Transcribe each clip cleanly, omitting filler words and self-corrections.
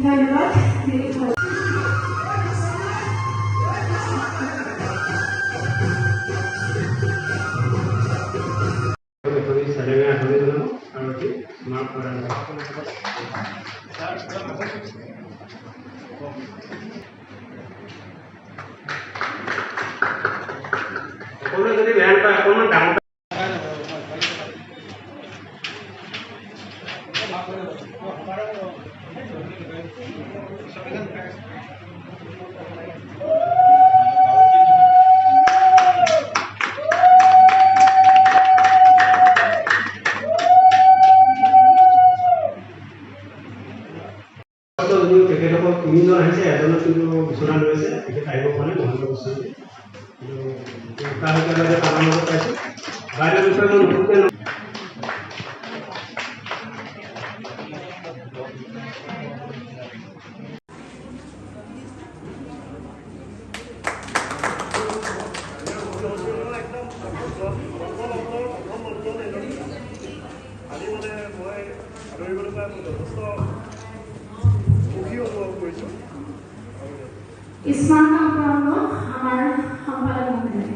ধন্যবাদ। যদি বেয়া নাপায় অকণমান ডাঙৰ তেখেতসকল তিনিজন আহিছে, এজনে কিন্তু বিচনা লৈছে, তেখেত আহিব পৰা নাই মহেন্দ্ৰ গোস্বামী। পাইছোঁ বাইদেউ বিষয়ে মই নতুনকৈ ইছমান আমাৰ সম্পাদক মহোদয়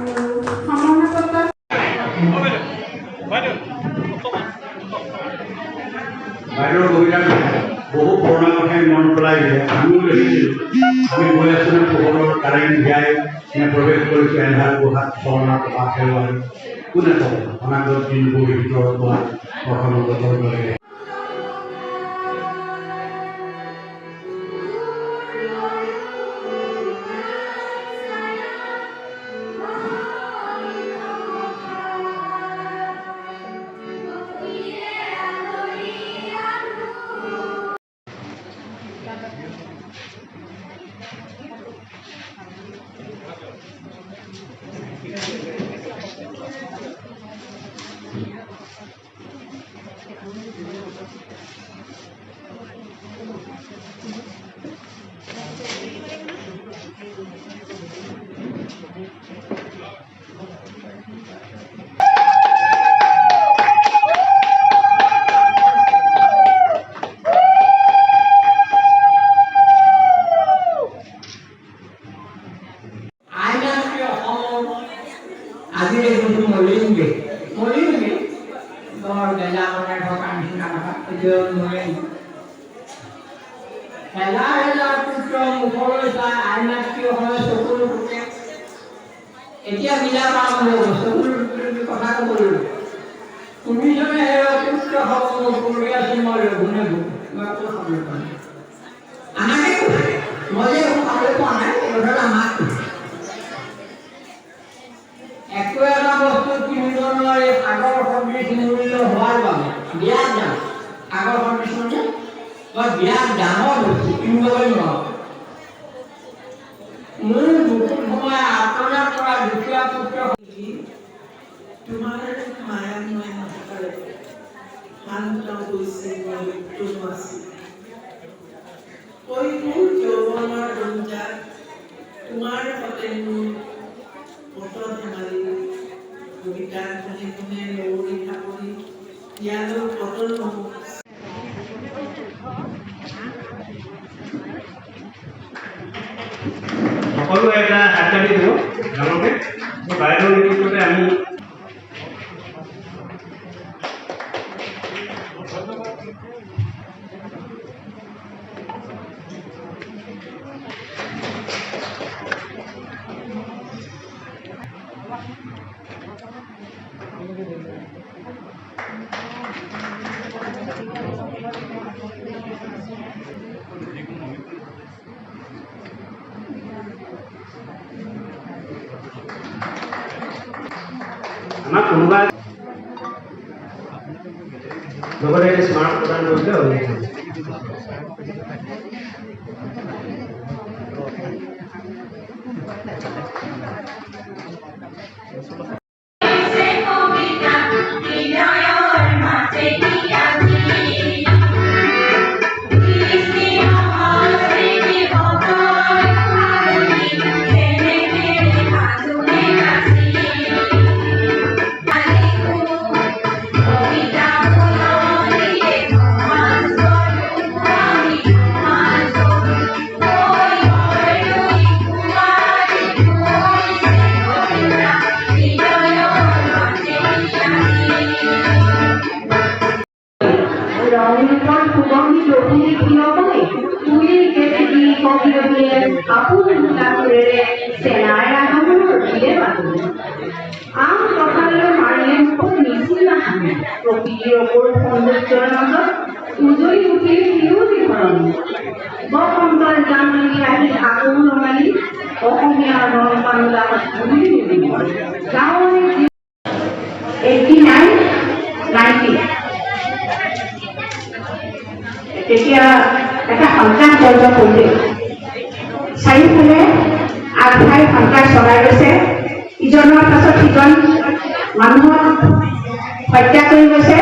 আৰু সমন্বয়কৰ্তা বাইদেউৰ কবিতা বহু পুৰণা কথাই মনত পেলাই দিলে। আমিও দেখিছিলোঁ, আমি গৈ আছোঁ পোহৰৰ কাৰেণ্ট দিয়াই প্ৰৱেশ কৰিছোঁ এন্ধাৰ গুহাত চৰণৰ প্ৰভাৱ হেৰুৱাই কোনে ক'ব অনাগত দিনবোৰ ভিতৰত হোৱা প্ৰথম বছৰ দৰে। এতিয়া মিলা পাম চকুৰ কথা ক'বলৈ তুমি জনে পুত্ৰ হ'ব কৰি আছো মই গুণে আমাকে মই খাবলৈ পোৱা নাই আমাক একো এটা বস্তু কিনিব নোৱাৰি আগৰ সদৃশ মূল্য হোৱাৰ বাবে বিৰাট দাম আগৰ সদৃশ মূল্য বা বিৰাট দামৰ বস্তু কিনিবলৈ নোৱাৰো মোৰ বহুত সময় আত্মনাত কৰা দুখীয়া পুত্ৰ তোমাৰ মায়াত মই নথকালে শান্ত গৈছে মৃত্যু আছে কৈশোৰ যৌৱনৰ ৰঞ্জাত তোমাৰ সতে মোৰ পথত ধেমালি কবিতাৰ কোনে কোনে লৌৰি থাকৰি ইয়ালৈ পতন নহওক সকলোৱে এটা হাত কাটি দিব ডাঙৰকৈ বাইদেউৰ নেতৃত্বতে আমি আমাক কোনোবা লগতে স্মাৰ্ট প্ৰদান কৰিলে হ'ল আম কঁঠাললৈ মাৰিলে খুব নিচিনা হানে প্ৰকৃতিৰ অপৰূপ সৌন্দৰ্যৰ মাজত উজলি উঠিল শিৰোজী ধৰণী বসন্তৰ জাননী আহি আকৌ ৰঙালী অসমীয়াৰ ৰং পাঞ্জাবত ঘূৰি উঠিব গাঁৱৰে 89-90 তেতিয়া এটা সন্ত্ৰাস দৰ্জ কৰিছিল চাৰিওফালে আগফাই সন্ত্ৰাস চলাই গৈছে ইজনৰ পাছত সিজন মানুহক হত্যা কৰি গৈছে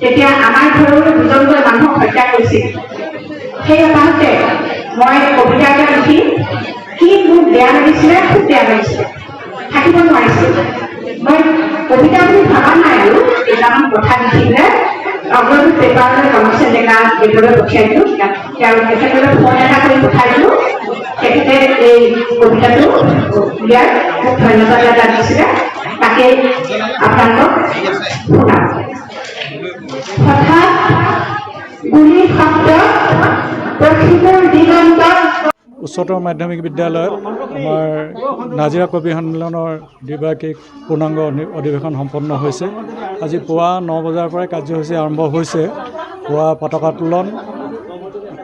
তেতিয়া আমাৰ ঘৰৰ দুজনকৈ মানুহক হত্যা কৰিছিল সেই একাউণ্টে মই কবিতা এটা লিখি কি মোৰ বেয়া লাগিছিলে খুব বেয়া লাগিছিলে থাকিব নোৱাৰিছিল মই কবিতা বুলি ভাবা নাই আৰু কেইটামান কথা লিখিলে অগ্ৰদূত পেপাৰলৈ ৰমেশে ডেকা দেশলৈ পঠিয়াই দিলোঁ তেখেতলৈ ফোন এটা কৰি পঠাই দিলোঁ তেখেতে এই কবিতাটো উলিয়াই খুব ধন্যবাদ এটা দিছিলে তাকে আপোনালোকক শুনাম হঠাৎ গুলিৰ শব্দ পশ্চিমৰ দিগন্তত উচ্চতৰ মাধ্যমিক বিদ্যালয়ত আমাৰ নাজিৰা কবি সন্মিলনৰ দ্বিবাৰ্ষিক পূৰ্ণাংগ অধিৱেশন সম্পন্ন হৈছে আজি পুৱা 9 বজাৰ পৰাই কাৰ্যসূচী আৰম্ভ হৈছে পুৱা পতাকা উত্তোলন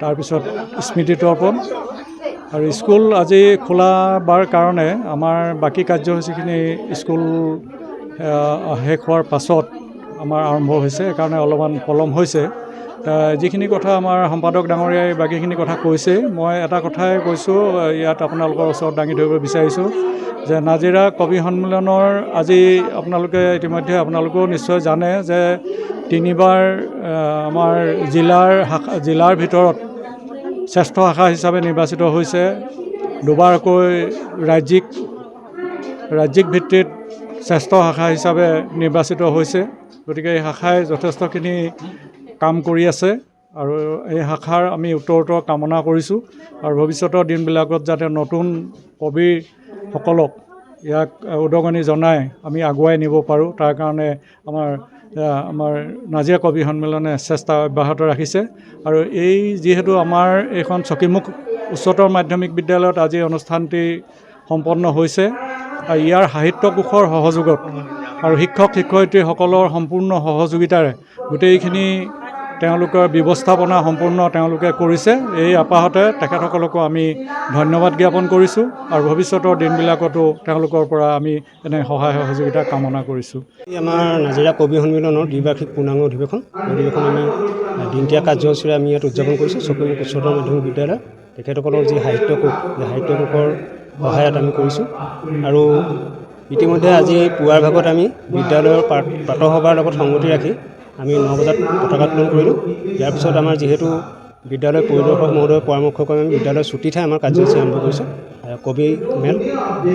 তাৰপিছত স্মৃতি তৰ্পণ আৰু স্কুল আজি খোলাবাৰ কাৰণে আমাৰ বাকী কাৰ্যসূচীখিনি স্কুল শেষ হোৱাৰ পাছত আমাৰ আৰম্ভ হৈছে সেইকাৰণে অলপমান পলম হৈছে যিখিনি কথা আমাৰ সম্পাদক ডাঙৰীয়াই বাকীখিনি কথা কৈছে মই এটা কথাই কৈছোঁ ইয়াত আপোনালোকৰ ওচৰত দাঙি ধৰিব বিচাৰিছোঁ যে নাজিৰা কবি সন্মিলনৰ আজি আপোনালোকে ইতিমধ্যে আপোনালোকেও নিশ্চয় জানে যে 3বাৰ আমাৰ জিলাৰ ভিতৰত শ্ৰেষ্ঠ শাখা হিচাপে নিৰ্বাচিত হৈছে 2বাৰকৈ ৰাজ্যিক ভিত্তিত শ্ৰেষ্ঠ শাখা হিচাপে নিৰ্বাচিত হৈছে গতিকে এই শাখাই যথেষ্টখিনি কাম কৰি আছে আৰু এই শাখাৰ আমি উত্তৰোত্তৰ কামনা কৰিছোঁ আৰু ভৱিষ্যতৰ দিনবিলাকত যাতে নতুন কবিসকলক ইয়াক উদগনি জনাই আমি আগুৱাই নিব পাৰোঁ তাৰ কাৰণে আমাৰ নাজিৰা কবি সন্মিলনে চেষ্টা অব্যাহত ৰাখিছে আৰু এই যিহেতু আমাৰ এইখন চকীমুখ উচ্চতৰ মাধ্যমিক বিদ্যালয়ত আজি অনুষ্ঠানটি সম্পন্ন হৈছে আৰু ইয়াৰ সাহিত্য কোষৰ সহযোগত আৰু শিক্ষক শিক্ষয়িত্ৰীসকলৰ সম্পূৰ্ণ সহযোগিতাৰে গোটেইখিনি তেওঁলোকৰ ব্যৱস্থাপনা সম্পূৰ্ণ তেওঁলোকে কৰিছে এই আপাহতে তেখেতসকলকো আমি ধন্যবাদ জ্ঞাপন কৰিছোঁ আৰু ভৱিষ্যতৰ দিনবিলাকতো তেওঁলোকৰ পৰা আমি এনে সহায় সহযোগিতা কামনা কৰিছোঁ আমাৰ নাজিৰা কবি সন্মিলনৰ দ্বিবাৰ্ষিক পূৰ্ণাংগ অধিৱেশন আমি দিনতীয়া কাৰ্যসূচীৰে আমি ইয়াত উদযাপন কৰিছোঁ চকীমুখ উচ্চতৰ মাধ্যমিক বিদ্যালয় তেখেতসকলৰ যি সাহিত্য কোষ সেই সাহিত্য কোষৰ সহায়ত আমি কৰিছোঁ আৰু ইতিমধ্যে আজি পুৱাৰ ভাগত আমি বিদ্যালয়ৰ প্ৰাতঃসভাৰ লগত সংগতি ৰাখি আমি 9 বজাত পতাকা উত্তোলন কৰিলোঁ ইয়াৰ পিছত আমাৰ যিহেতু বিদ্যালয় পৰিদৰ্শক মহোদয়ৰ পৰামৰ্শ কৰি আমি বিদ্যালয়ৰ ছুটীতহে আমাৰ কাৰ্যসূচী আৰম্ভ কৰিছোঁ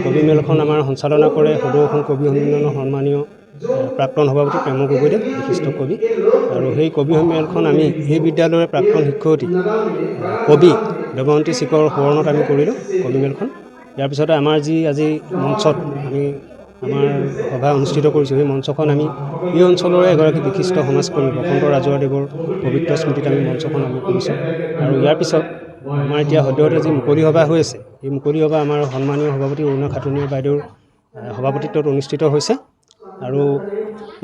কবি মেলখন আমাৰ সঞ্চালনা কৰে সদৌ অসম কবি সন্মিলনৰ সন্মানীয় প্ৰাক্তন সভাপতি প্ৰেম গগৈদেৱ বিশিষ্ট কবি আৰু সেই কবি মেলখন আমি এই বিদ্যালয়ৰ প্ৰাক্তন শিক্ষয়িত্ৰী কবি দেৱন্তী চিকৰ সোঁৱৰণত আমি কৰিলোঁ কবি মেলখন ইয়াৰ পিছতে আমাৰ যি আজি মঞ্চত আমি আমাৰ সভা অনুষ্ঠিত কৰিছোঁ সেই মঞ্চখন আমি এই অঞ্চলৰে এগৰাকী বিশিষ্ট সমাজকৰ্মী বসন্ত ৰাজুৱাদেৱৰ পবিত্ৰ স্মৃতিত আমি মঞ্চখন আমি কৰিছোঁ আৰু ইয়াৰ পিছত আমাৰ এতিয়া সদ্যহতে যি মুকলি সভা হৈ আছে এই মুকলি সভা আমাৰ সন্মানীয় সভাপতি অৰুণা খাটুনিয়া বাইদেউৰ সভাপতিত্বত অনুষ্ঠিত হৈছে আৰু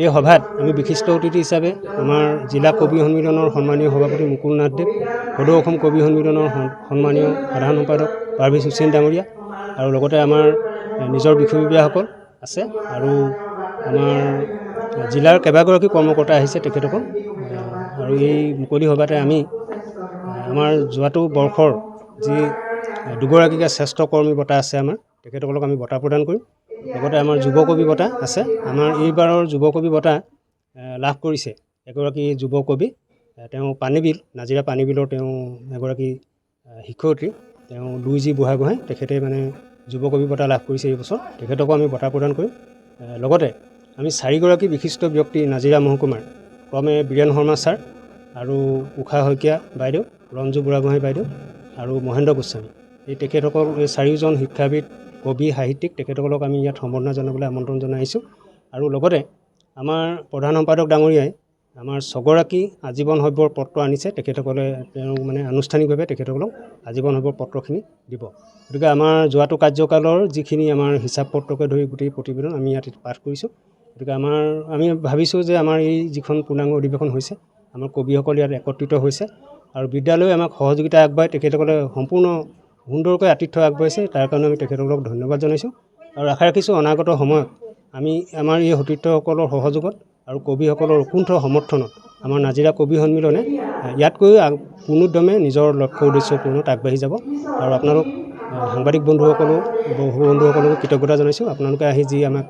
এই সভাত আমি বিশিষ্ট অতিথি হিচাপে আমাৰ জিলা কবি সন্মিলনৰ সন্মানীয় সভাপতি মুকুল নাথদেৱ সদৌ অসম কবি সন্মিলনৰ সন্মানীয় সাধাৰণ সম্পাদক পাৰভেজ হুছেইন ডাঙৰীয়া আৰু লগতে আমাৰ নিজৰ বিষয়ববীয়াসকল আছে আৰু আমাৰ জিলাৰ কেইবাগৰাকী কৰ্মকৰ্তা আহিছে তেখেতসকল আৰু এই মুকলি সভাতে আমি আমাৰ যোৱাটো বৰ্ষৰ যি দুগৰাকীকে শ্ৰেষ্ঠ কৰ্মী বঁটা আছে আমাৰ তেখেতসকলক আমি বঁটা প্ৰদান কৰিম লগতে আমাৰ যুৱ কবি বঁটা আছে আমাৰ এইবাৰৰ যুৱ কবি বঁটা লাভ কৰিছে এগৰাকী যুৱ কবি তেওঁ পানীবিল নাজিৰা পানীবিলৰ তেওঁ এগৰাকী শিক্ষয়িত্ৰী তেওঁ লুইজি বুঢ়াগোহাঁই তেখেতে মানে যুৱ কবি বঁটা লাভ কৰিছে এই বছৰ তেখেতকো আমি বঁটা প্ৰদান কৰিম লগতে আমি 4গৰাকী বিশিষ্ট ব্যক্তি নাজিৰা মহকুমাৰ ক্ৰমে বীৰেন শৰ্মা ছাৰ আৰু উষা শইকীয়া বাইদেউ ৰঞ্জু বুঢ়াগোহাঁই বাইদেউ আৰু মহেন্দ্ৰ গোস্বামী এই তেখেতসকল এই 4জন শিক্ষাবিদ কবি সাহিত্যিক তেখেতসকলক আমি ইয়াত সম্বৰ্ধনা জনাবলৈ আমন্ত্ৰণ জনাইছোঁ আৰু লগতে আমাৰ প্ৰধান সম্পাদক ডাঙৰীয়াই আমাৰ 6গৰাকী আজীৱন সভ্যৰ পত্ৰ আনিছে। তেখেতসকলে মানে আনুষ্ঠানিকভাৱে তেখেতসকলক আজীৱন সভ্যৰ পত্ৰখিনি দিব। গতিকে আমাৰ যোৱাটো কাৰ্যকালৰ যিখিনি আমাৰ হিচাপ পত্ৰকে ধৰি গোটেই প্ৰতিবেদন আমি ইয়াত পাঠ কৰিছোঁ। গতিকে আমি ভাবিছোঁ যে আমাৰ এই যিখন পূৰ্ণাংগ অধিৱেশন হৈছে, আমাৰ কবিসকল ইয়াত একত্ৰিত হৈছে আৰু বিদ্যালয়ে আমাক সহযোগিতা আগবঢ়াই তেখেতসকলে সম্পূৰ্ণ সুন্দৰকৈ আতিথ্য আগবঢ়াইছে। তাৰ কাৰণে আমি তেখেতসকলক ধন্যবাদ জনাইছোঁ আৰু আশা ৰাখিছোঁ অনাগত সময়ত আমি আমাৰ এই সতীৰ্থসকলৰ সহযোগত আৰু কবিসকলৰ উকুণ্ঠ সমৰ্থনত আমাৰ নাজিৰা কবি সন্মিলনে ইয়াতকৈ পুনৰুদ্যমে নিজৰ লক্ষ্য উদ্দেশ্য পূৰণত আগবাঢ়ি যাব। আৰু আপোনালোক সাংবাদিক বন্ধুসকলো বন্ধুসকলকো কৃতজ্ঞতা জনাইছোঁ। আপোনালোকে আহি যি আমাক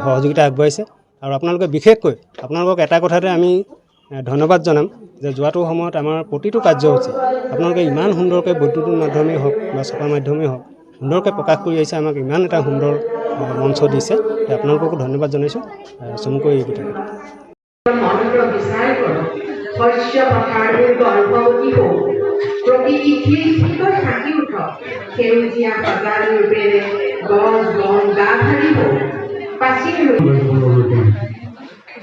সহযোগিতা আগবঢ়াইছে আৰু আপোনালোকে বিশেষকৈ আপোনালোকক এটা কথাতে আমি ধন্যবাদ জনাম যে যোৱাটো সময়ত আমাৰ প্ৰতিটো কাৰ্যসূচী আপোনালোকে ইমান সুন্দৰকৈ বৈদ্যুতিক মাধ্যমেই হওক বা ছপা মাধ্যমেই হওক সুন্দৰকৈ প্ৰকাশ কৰি আহিছে, আমাক ইমান এটা সুন্দৰ মঞ্চ দিছে। আপোনালোককো ধন্যবাদ জনাইছোঁ। চমুকৈ এইকেইটা মন্ত্ৰ বিচাৰ কৰক, শস্য পথাৰবোৰ গৰ্ভৱতী হওক, প্ৰকৃতি খিলখিলকৈ থাকি উঠক, সেউজীয়া সজাল ৰূপেৰে গছ বন গা ভাৰি হওক, পাচি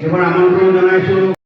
এবাৰ আমন্ত্ৰণ জনাইছোঁ।